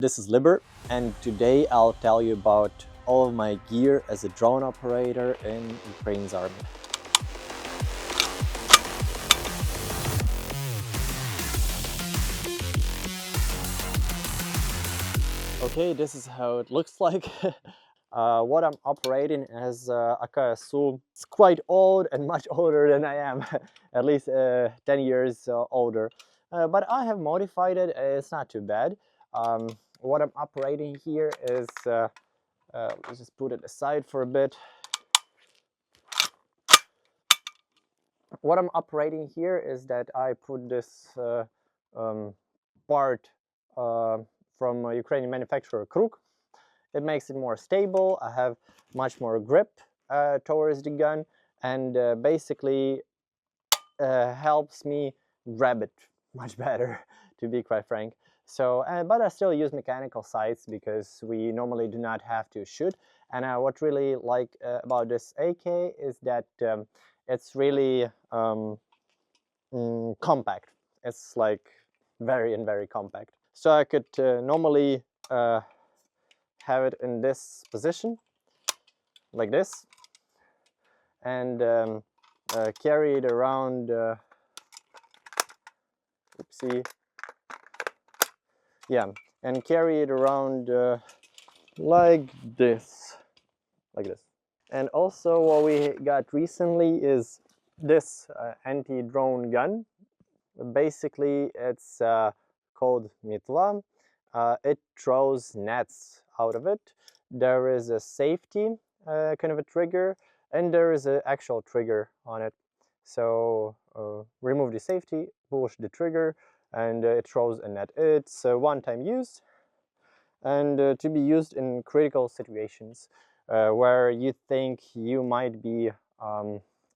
This is Liber, and today I'll tell you about all of my gear as a drone operator in Ukraine's army. Okay, this is how it looks like. What I'm operating is a KSU. It's quite old and much older than I am, at least 10 years older. But I have modified it, it's not too bad. What I'm operating here is, let's just put it aside for a bit. What I'm operating here is that I put this part from a Ukrainian manufacturer, Crocs. It makes it more stable. I have much more grip towards the gun, and basically helps me grab it much better, to be quite frank. So, but I still use mechanical sights because we normally do not have to shoot. And what really like about this AK is that it's really compact. It's like very compact. So I could normally have it in this position, like this, and carry it around. Oopsie. Yeah, and carry it around like this. And also what we got recently is this anti-drone gun. Basically it's called Mitla. It throws nets out of it. There is a safety kind of a trigger, and there is an actual trigger on it. So remove the safety, push the trigger, and it throws a net. It's a one-time use, and to be used in critical situations where you think you might be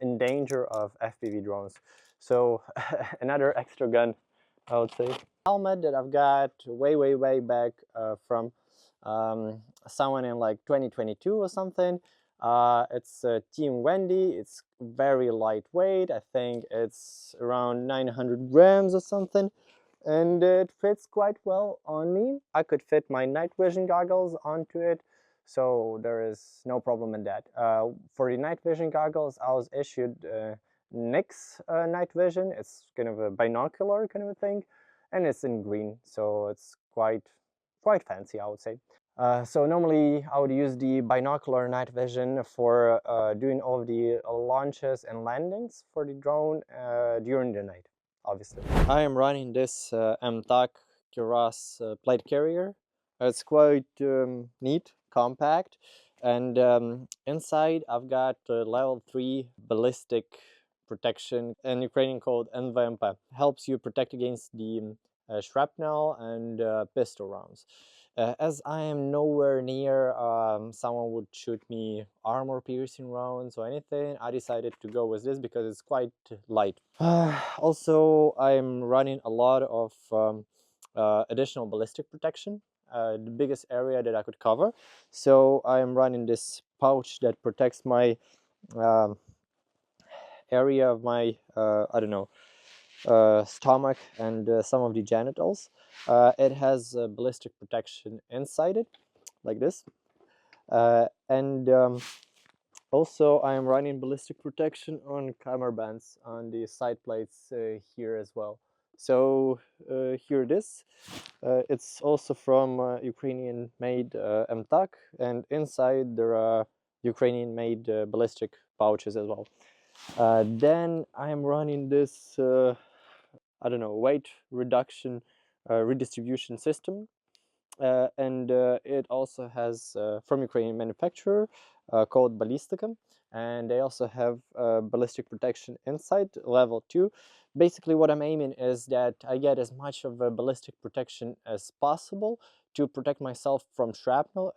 in danger of FPV drones. So another extra gun, I would say. Helmet that I've got way back from someone in like 2022 or something. It's Team Wendy. It's very lightweight. I think it's around 900 grams or something, and it fits quite well on me. I could fit my night vision goggles onto it, so there is no problem in that. For the night vision goggles, I was issued NYX night vision. It's kind of a binocular kind of a thing, and it's in green, so it's quite fancy, I would say. So normally I would use the binocular night vision for doing all of the launches and landings for the drone during the night, obviously. I am running this MTAC Keras plate carrier. It's quite neat, compact, and inside I've got level 3 ballistic protection, in Ukrainian called NVMP. Helps you protect against the shrapnel and pistol rounds. As I am nowhere near someone would shoot me armor piercing rounds or anything, I decided to go with this because it's quite light. Also, I'm running a lot of additional ballistic protection, the biggest area that I could cover. So I'm running this pouch that protects my area of my, I don't know, stomach and some of the genitals. It has ballistic protection inside it, like this. And also I am running ballistic protection on camera bands on the side plates here as well. So here it is. It's also from Ukrainian made MTAC, and inside there are Ukrainian made ballistic pouches as well. Then I'm running this I don't know, weight reduction redistribution system, and it also has from Ukrainian manufacturer called Ballistic, and they also have ballistic protection inside level 2. Basically what I'm aiming is that I get as much of a ballistic protection as possible to protect myself from shrapnel,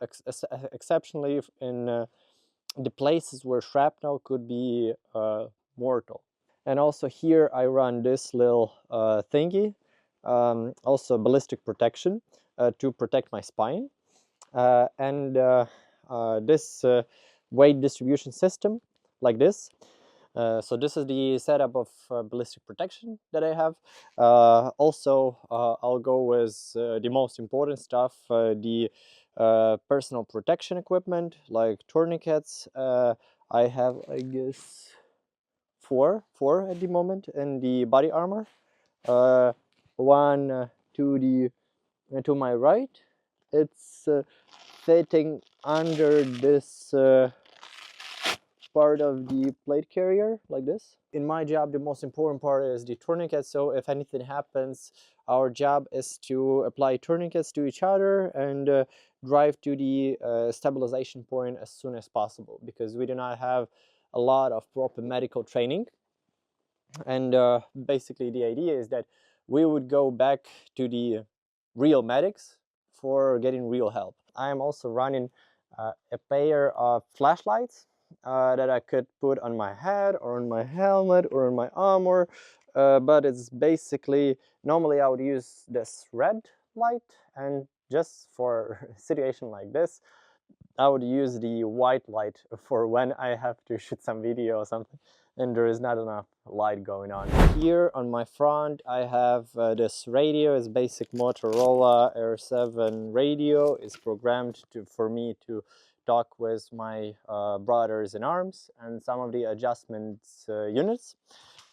exceptionally in the places where shrapnel could be mortal. And also here I run this little thingy, also ballistic protection to protect my spine, and this weight distribution system, like this. So this is the setup of ballistic protection that I have. Also, I'll go with the most important stuff, the personal protection equipment like tourniquets. I have, I guess, four at the moment, and the body armor. One to my right. It's fitting under this part of the plate carrier like this. In my job, the most important part is the tourniquet. So if anything happens, our job is to apply tourniquets to each other and drive to the stabilization point as soon as possible, because we do not have a lot of proper medical training. And basically the idea is that we would go back to the real medics for getting real help. I am also running a pair of flashlights that I could put on my head or on my helmet or on my armor, but it's basically, normally I would use this red light, and just for a situation like this I would use the white light for when I have to shoot some video or something and there is not enough light going on. Here on my front I have this radio. It's basic Motorola R7 radio. It's programmed for me to talk with my brothers in arms and some of the adjustments units.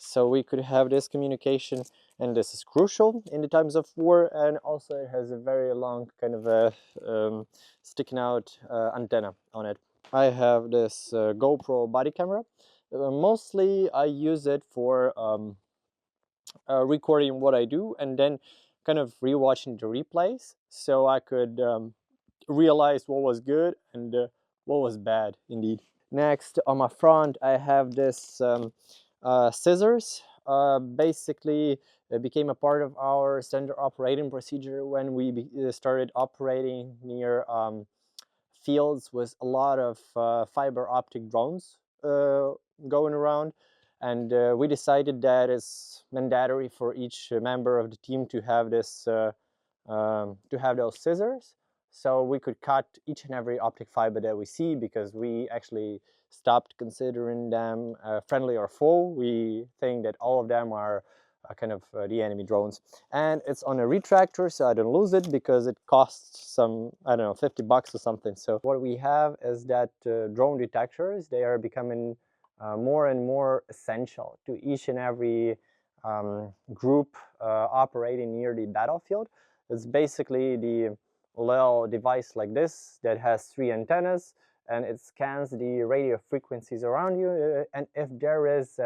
So we could have this communication, and this is crucial in the times of war, and also it has a very long kind of a sticking out antenna on it. I have this GoPro body camera. Mostly I use it for recording what I do and then kind of rewatching the replays, so I could realize what was good and what was bad indeed. Next, on my front, I have this scissors. Basically, it became a part of our standard operating procedure when we started operating near fields with a lot of fiber optic drones going around. And we decided that it's mandatory for each member of the team to have this, to have those scissors, so we could cut each and every optic fiber that we see, because we actually stopped considering them friendly or foe. We think that all of them are kind of the enemy drones. And it's on a retractor, so I don't lose it because it costs some, I don't know, 50 bucks or something. So what we have is that drone detectors, they are becoming more and more essential to each and every group operating near the battlefield. It's basically the little device like this that has 3 antennas, and it scans the radio frequencies around you, and if there is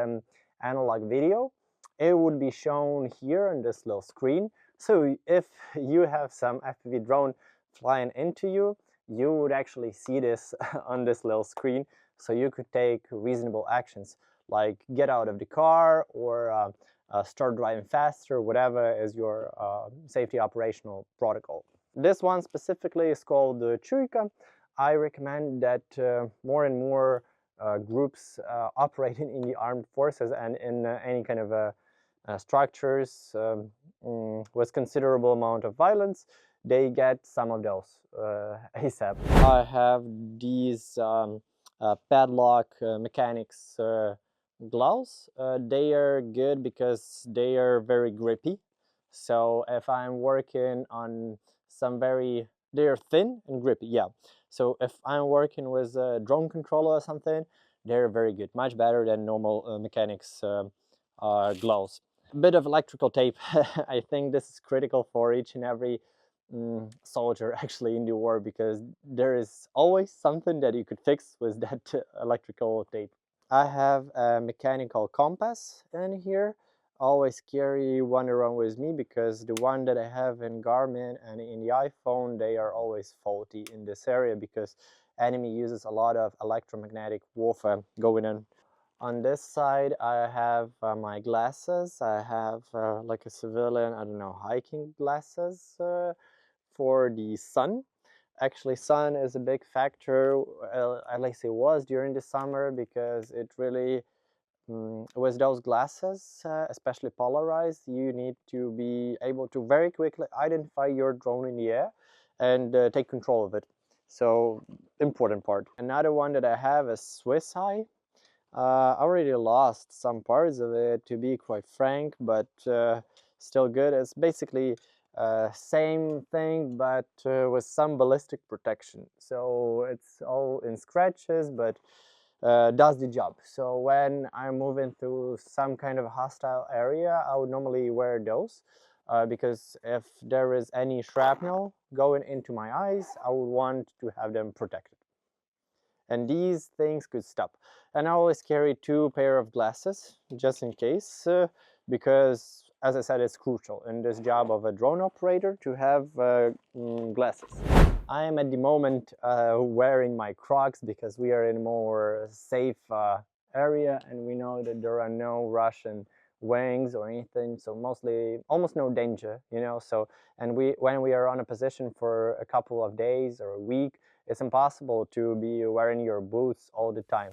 analog video, it would be shown here on this little screen. So if you have some FPV drone flying into you, you would actually see this on this little screen, so you could take reasonable actions like get out of the car or start driving faster, whatever is your safety operational protocol. This one specifically is called the Chika. I recommend that more and more groups operating in the armed forces and in any kind of structures with considerable amount of violence, they get some of those ASAP. I have these Padlock mechanics gloves. They are good because they are very grippy. So if I'm working on some they're thin and grippy, yeah. So if I'm working with a drone controller or something, they're very good, much better than normal mechanics gloves. A bit of electrical tape. I think this is critical for each and every soldier actually in the war, because there is always something that you could fix with that electrical tape. I have a mechanical compass in here. Always carry one around with me, because the one that I have in Garmin and in the iPhone, they are always faulty in this area because enemy uses a lot of electromagnetic warfare going on. On this side, I have my glasses. I have like a civilian, I don't know, hiking glasses for the sun. Actually, sun is a big factor, at least it was during the summer, because it really, with those glasses, especially polarized, you need to be able to very quickly identify your drone in the air and take control of it. So, important part. Another one that I have is Swiss Eye. I already lost some parts of it, to be quite frank, but still good. It's basically same thing, but with some ballistic protection. So it's all in scratches, but does the job. So when I'm moving through some kind of hostile area, I would normally wear those. Because if there is any shrapnel going into my eyes, I would want to have them protected. And these things could stop. And I always carry 2 pair of glasses just in case, because as I said, it's crucial in this job of a drone operator to have glasses. I am at the moment wearing my Crocs because we are in a more safe area, and we know that there are no Russian wings or anything, so mostly almost no danger, you know. So, and when we are on a position for a couple of days or a week, it's impossible to be wearing your boots all the time.